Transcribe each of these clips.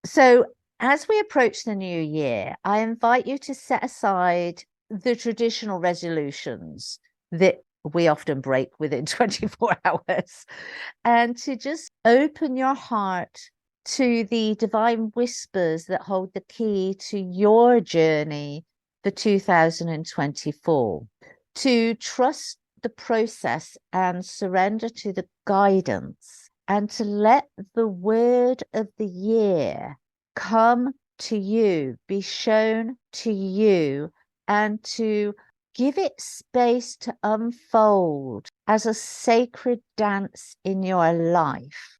So, as we approach the new year, I invite you to set aside the traditional resolutions that we often break within 24 hours and to just open your heart to the divine whispers that hold the key to your journey for 2024. To trust the process and surrender to the guidance, and to let the word of the year come to you, be shown to you, and to give it space to unfold as a sacred dance in your life.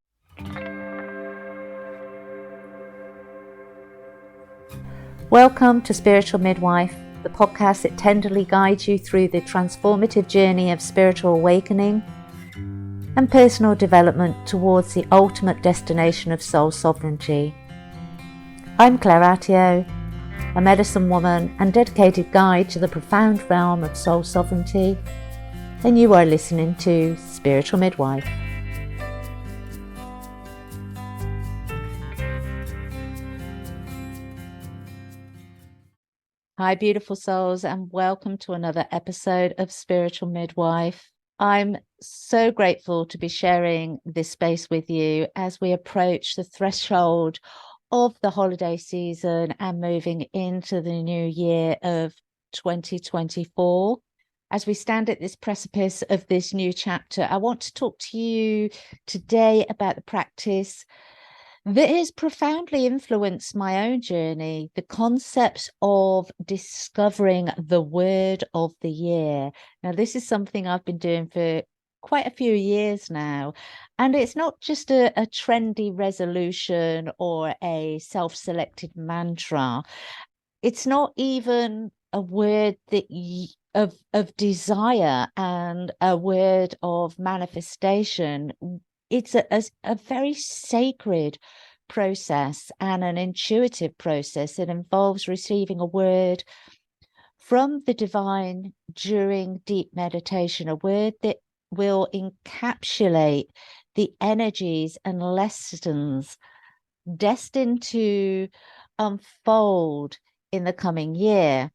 Welcome to Spiritual Midwife, the podcast that tenderly guides you through the transformative journey of spiritual awakening and personal development towards the ultimate destination of soul sovereignty. I'm Claire Atyeo, a medicine woman and dedicated guide to the profound realm of soul sovereignty, and you are listening to Spiritual Midwife. Hi, beautiful souls, and welcome to another episode of Spiritual Midwife. I'm so grateful to be sharing this space with you as we approach the threshold of the holiday season and moving into the new year of 2024. As we stand at this precipice of this new chapter, I want to talk to you today about the practice that has profoundly influenced my own journey, the concept of discovering the word of the year. Now, this is something I've been doing for quite a few years now, and it's not just a trendy resolution or a self-selected mantra. It's not even a word that of desire and a word of manifestation. It's a very sacred process and an intuitive process. It involves receiving a word from the divine during deep meditation, a word that will encapsulate the energies and lessons destined to unfold in the coming year.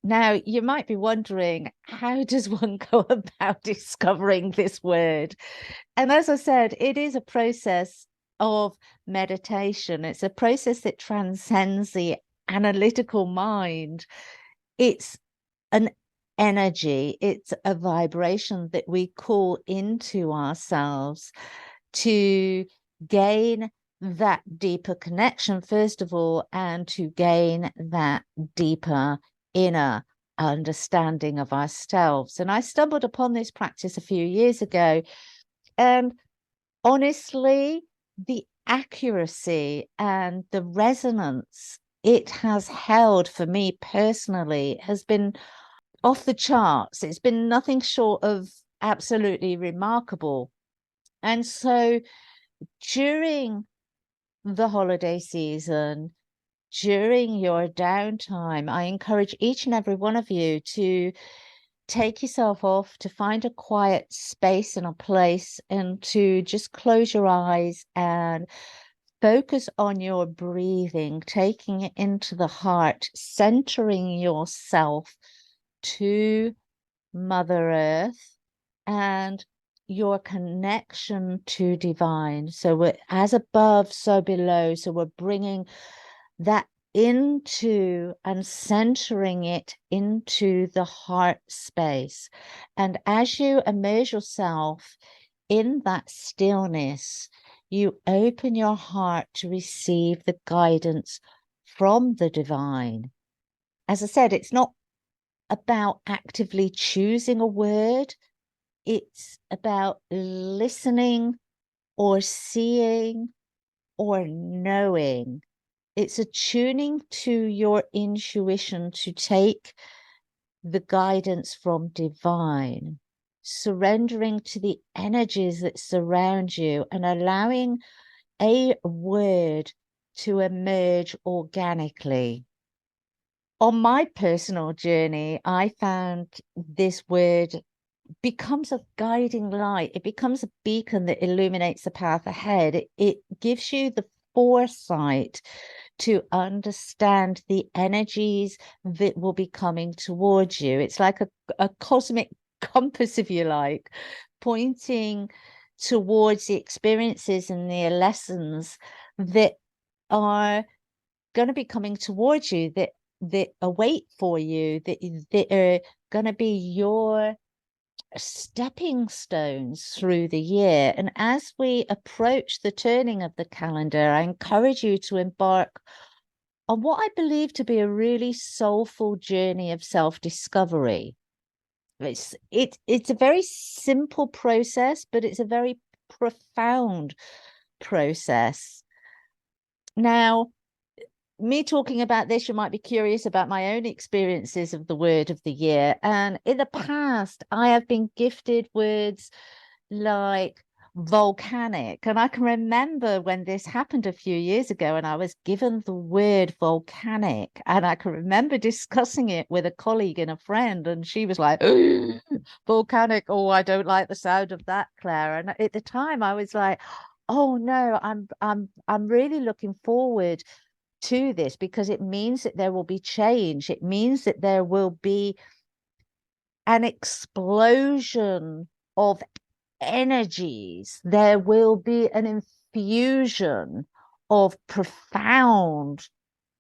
Now, you might be wondering, how does one go about discovering this word? And as I said, it is a process of meditation. It's a process that transcends the analytical mind. It's an energy, it's a vibration that we call into ourselves to gain that deeper connection, first of all, and to gain that deeper inner understanding of ourselves. And I stumbled upon this practice a few years ago, and honestly, the accuracy and the resonance it has held for me personally has been off the charts. It's been nothing short of absolutely remarkable. And so during the holiday season, during your downtime, I encourage each and every one of you to take yourself off, to find a quiet space and a place, and to just close your eyes and focus on your breathing, taking it into the heart, centering yourself to Mother Earth and your connection to divine. So we're as above, so below. So we're bringing that into and centering it into the heart space. And as you immerse yourself in that stillness, you open your heart to receive the guidance from the divine. As I said, it's not about actively choosing a word. It's about listening or seeing or knowing. It's attuning to your intuition to take the guidance from divine, surrendering to the energies that surround you and allowing a word to emerge organically. On my personal journey, I found this word becomes a guiding light. It becomes a beacon that illuminates the path ahead. It gives you the foresight to understand the energies that will be coming towards you. It's like a cosmic compass, if you like, pointing towards the experiences and the lessons that are going to be coming towards you, that await for you, that are going to be your stepping stones through the year. And as we approach the turning of the calendar, I encourage you to embark on what I believe to be a really soulful journey of self-discovery. It's a very simple process, but it's a very profound process. Now, me talking about this, you might be curious about my own experiences of the word of the year. And in the past, I have been gifted words like volcanic. And I can remember when this happened a few years ago, and I was given the word volcanic. And I can remember discussing it with a colleague and a friend, and she was like, volcanic. Oh, I don't like the sound of that, Claire. And at the time I was like, oh no, I'm really looking forward to this, because it means that there will be change. It means that there will be an explosion of energies. There will be an infusion of profound,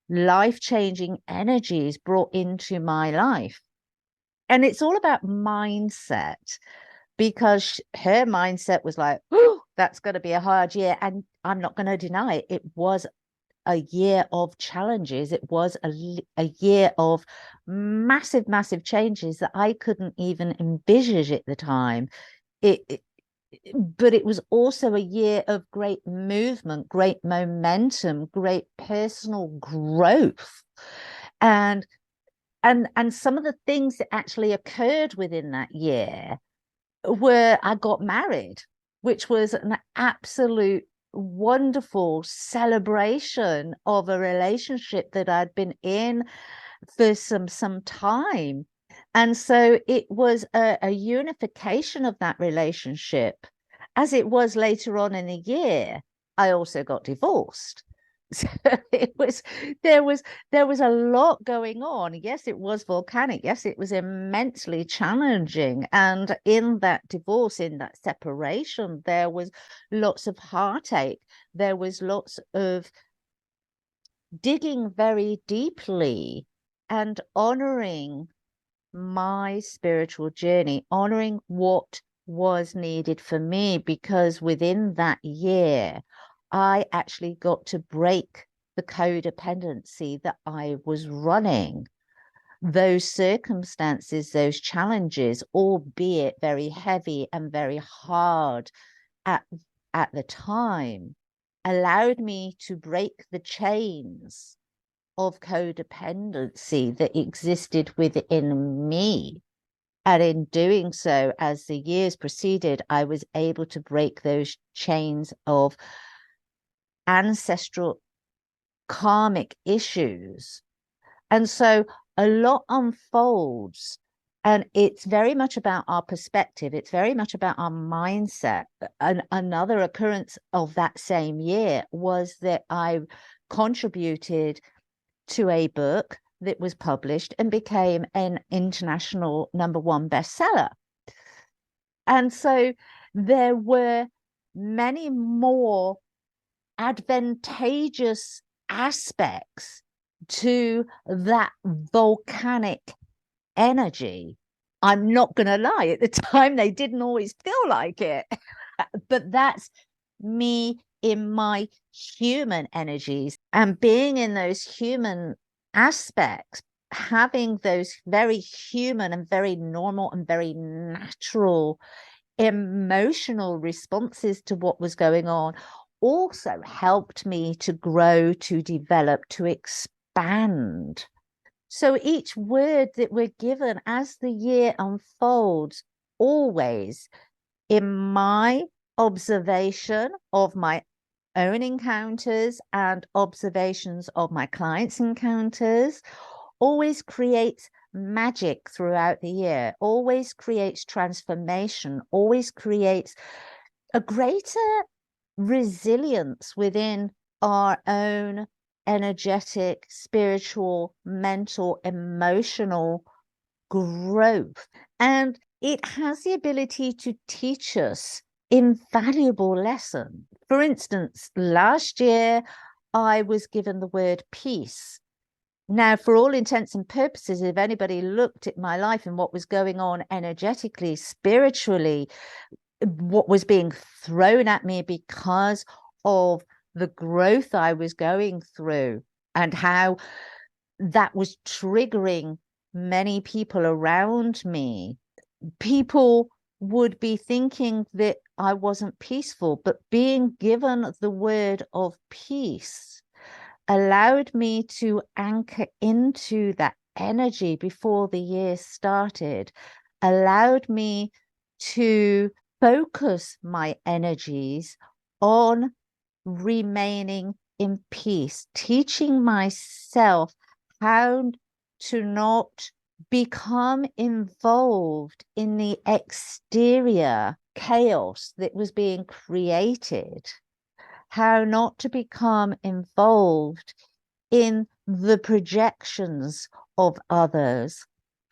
life-changing energies brought into my life. And it's all about mindset, because her mindset was like, oh, that's going to be a hard year. And I'm not going to deny it. It was a year of challenges. It was a year of massive changes that I couldn't even envisage at the time. But it was also a year of great movement, great momentum, great personal growth. And some of the things that actually occurred within that year were, I got married, which was an absolute wonderful celebration of a relationship that I'd been in for some time. And so it was a unification of that relationship. As it was later on in the year, I also got divorced. So there was a lot going on. Yes, it was volcanic. Yes, it was immensely challenging. And in that divorce, in that separation, there was lots of heartache. There was lots of digging very deeply and honoring my spiritual journey, honoring what was needed for me, because within that year, I actually got to break the codependency that I was running. Those circumstances, those challenges, albeit very heavy and very hard at the time, allowed me to break the chains of codependency that existed within me. And in doing so, as the years proceeded, I was able to break those chains of ancestral karmic issues. And so a lot unfolds, and it's very much about our perspective. It's very much about our mindset. And another occurrence of that same year was that I contributed to a book that was published and became an international #1 bestseller. And so there were many more advantageous aspects to that volcanic energy. I'm not going to lie, at the time they didn't always feel like it, but that's me in my human energies, and being in those human aspects, having those very human and very normal and very natural emotional responses to what was going on, also helped me to grow, to develop, to expand. So each word that we're given as the year unfolds, always in my observation of my own encounters and observations of my clients' encounters, always creates magic throughout the year, always creates transformation, always creates a greater resilience within our own energetic, spiritual, mental, emotional growth. And it has the ability to teach us invaluable lessons. For instance, last year, I was given the word peace. Now, for all intents and purposes, if anybody looked at my life and what was going on energetically, spiritually, what was being thrown at me because of the growth I was going through and how that was triggering many people around me, people would be thinking that I wasn't peaceful, but being given the word of peace allowed me to anchor into that energy before the year started, allowed me to focus my energies on remaining in peace, teaching myself how to not become involved in the exterior chaos that was being created, how not to become involved in the projections of others,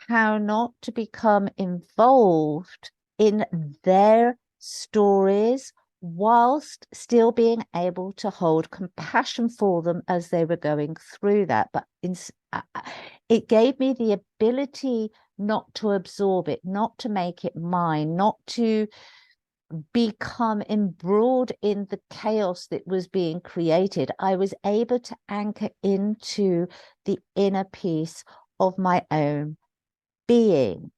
how not to become involved in their stories whilst still being able to hold compassion for them as they were going through that. But it gave me the ability not to absorb it, not to make it mine, not to become embroiled in the chaos that was being created. I was able to anchor into the inner peace of my own being.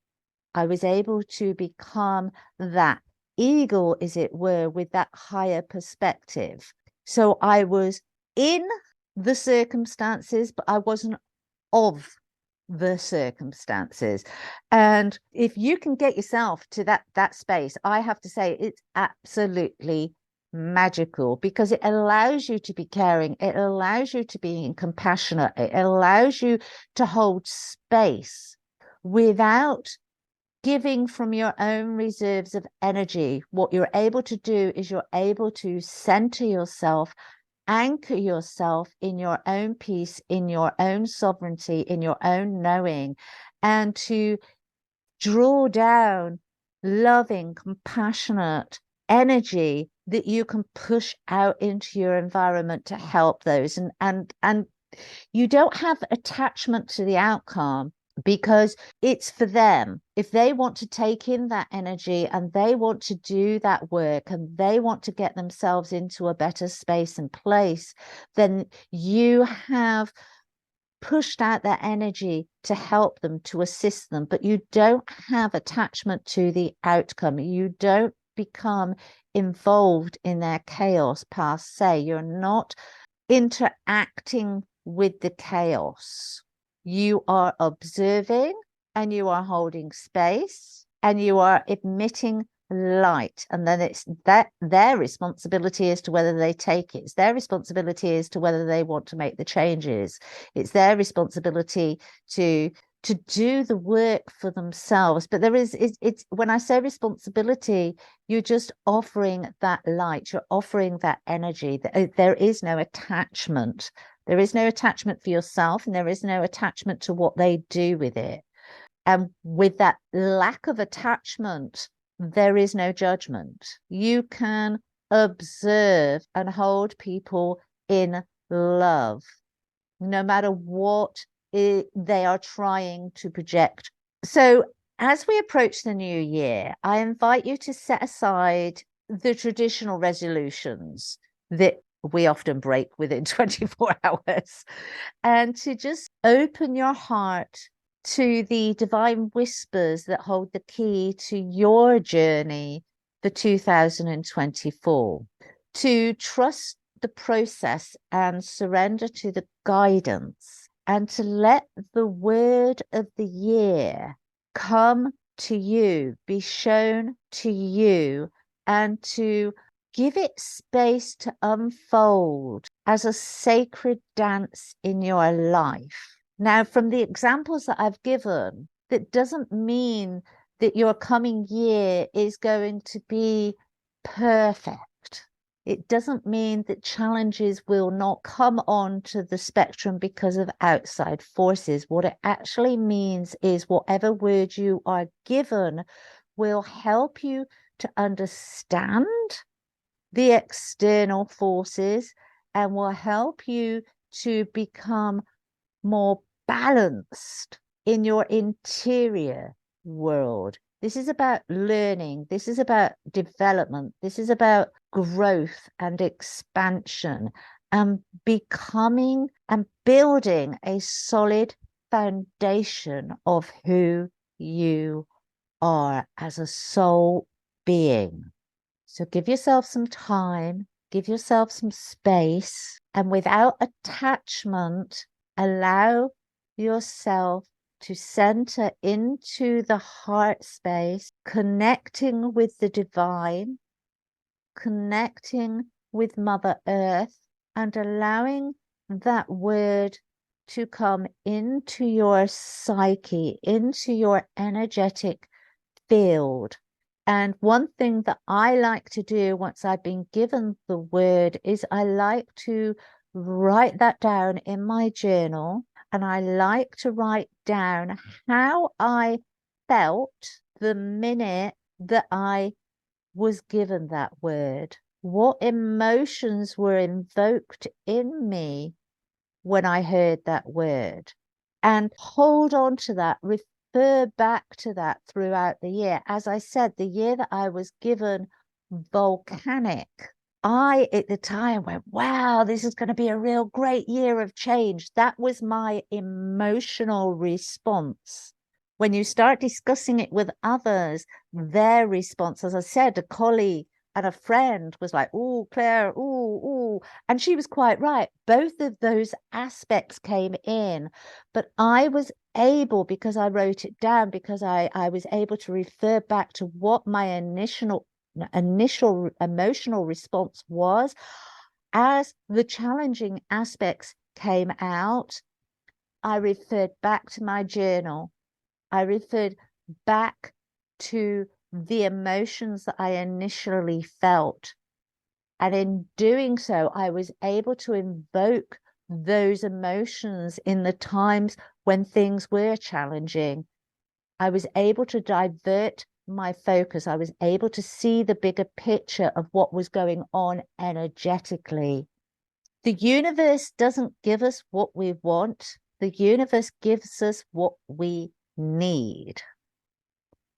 I was able to become that eagle, as it were, with that higher perspective. So I was in the circumstances, but I wasn't of the circumstances. And if you can get yourself to that space, I have to say it's absolutely magical, because it allows you to be caring, it allows you to be compassionate, it allows you to hold space without giving from your own reserves of energy. What you're able to do is you're able to center yourself, anchor yourself in your own peace, in your own sovereignty, in your own knowing, and to draw down loving, compassionate energy that you can push out into your environment to help those. And you don't have attachment to the outcome, because it's for them. If they want to take in that energy and they want to do that work and they want to get themselves into a better space and place, then you have pushed out that energy to help them, to assist them, but you don't have attachment to the outcome. You don't become involved in their chaos per se. You're not interacting with the chaos. You are observing and you are holding space and you are emitting light. And then it's that their responsibility as to whether they take it. It's their responsibility as to whether they want to make the changes. It's their responsibility to do the work for themselves. But it's when I say responsibility, you're just offering that light, you're offering that energy. There is no attachment. There is no attachment for yourself, and there is no attachment to what they do with it. And with that lack of attachment, there is no judgment. You can observe and hold people in love, no matter what they are trying to project. So as we approach the new year, I invite you to set aside the traditional resolutions that we often break within 24 hours, and to just open your heart to the divine whispers that hold the key to your journey for 2024, to trust the process and surrender to the guidance, and to let the word of the year come to you, be shown to you, and to give it space to unfold as a sacred dance in your life. Now, from the examples that I've given, that doesn't mean that your coming year is going to be perfect. It doesn't mean that challenges will not come onto the spectrum because of outside forces. What it actually means is whatever word you are given will help you to understand the external forces and will help you to become more balanced in your interior world. This is about learning. This is about development. This is about growth and expansion and becoming and building a solid foundation of who you are as a soul being. So give yourself some time, give yourself some space, and without attachment, allow yourself to center into the heart space, connecting with the divine, connecting with Mother Earth, and allowing that word to come into your psyche, into your energetic field. And one thing that I like to do once I've been given the word is I like to write that down in my journal. And I like to write down how I felt the minute that I was given that word. What emotions were invoked in me when I heard that word? And hold on to that, refer back to that throughout the year. As I said, the year that I was given volcanic, I at the time went, wow, this is going to be a real great year of change. That was my emotional response. When you start discussing it with others, their response, as I said, a colleague and a friend was like, oh, Claire, oh. And she was quite right. Both of those aspects came in, but I was able, because I wrote it down, because I was able to refer back to what my initial emotional response was. As the challenging aspects came out, I referred back to my journal. I referred back to the emotions that I initially felt. And in doing so, I was able to invoke those emotions in the times when things were challenging. I was able to divert my focus. I was able to see the bigger picture of what was going on energetically. The universe doesn't give us what we want. The universe gives us what we need.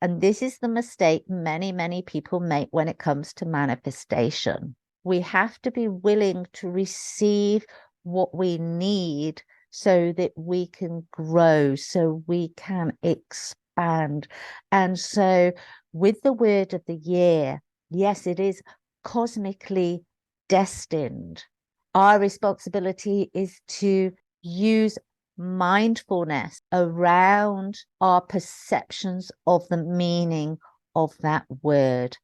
And this is the mistake many, many people make when it comes to manifestation. We have to be willing to receive what we need so that we can grow, so we can expand. And so with the word of the year, yes, it is cosmically destined. Our responsibility is to use mindfulness around our perceptions of the meaning of that word,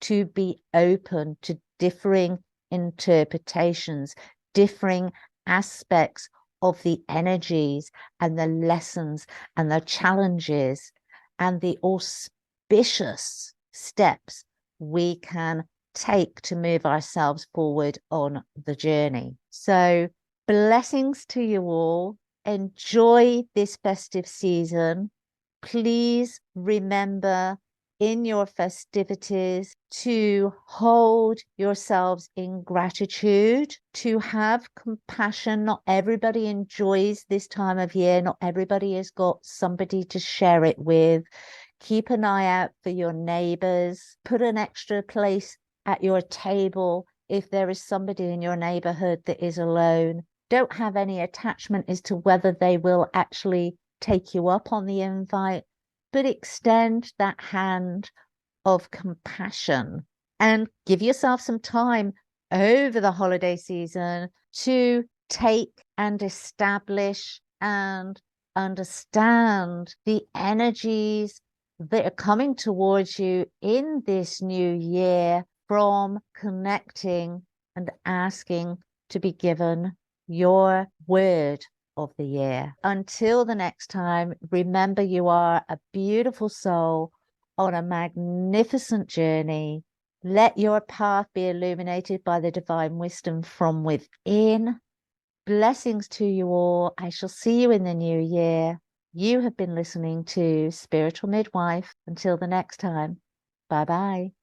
to be open to differing interpretations, differing aspects of the energies and the lessons and the challenges and the auspicious steps we can take to move ourselves forward on the journey. So blessings to you all. Enjoy this festive season. Please remember in your festivities to hold yourselves in gratitude, to have compassion. Not everybody enjoys this time of year. Not everybody has got somebody to share it with. Keep an eye out for your neighbors. Put an extra place at your table if there is somebody in your neighborhood that is alone. Don't have any attachment as to whether they will actually take you up on the invite, but extend that hand of compassion and give yourself some time over the holiday season to take and establish and understand the energies that are coming towards you in this new year from connecting and asking to be given your word of the year. Until the next time, remember you are a beautiful soul on a magnificent journey. Let your path be illuminated by the divine wisdom from within. Blessings to you all. I shall see you in the new year. You have been listening to Spiritual Midwife. Until the next time, bye bye.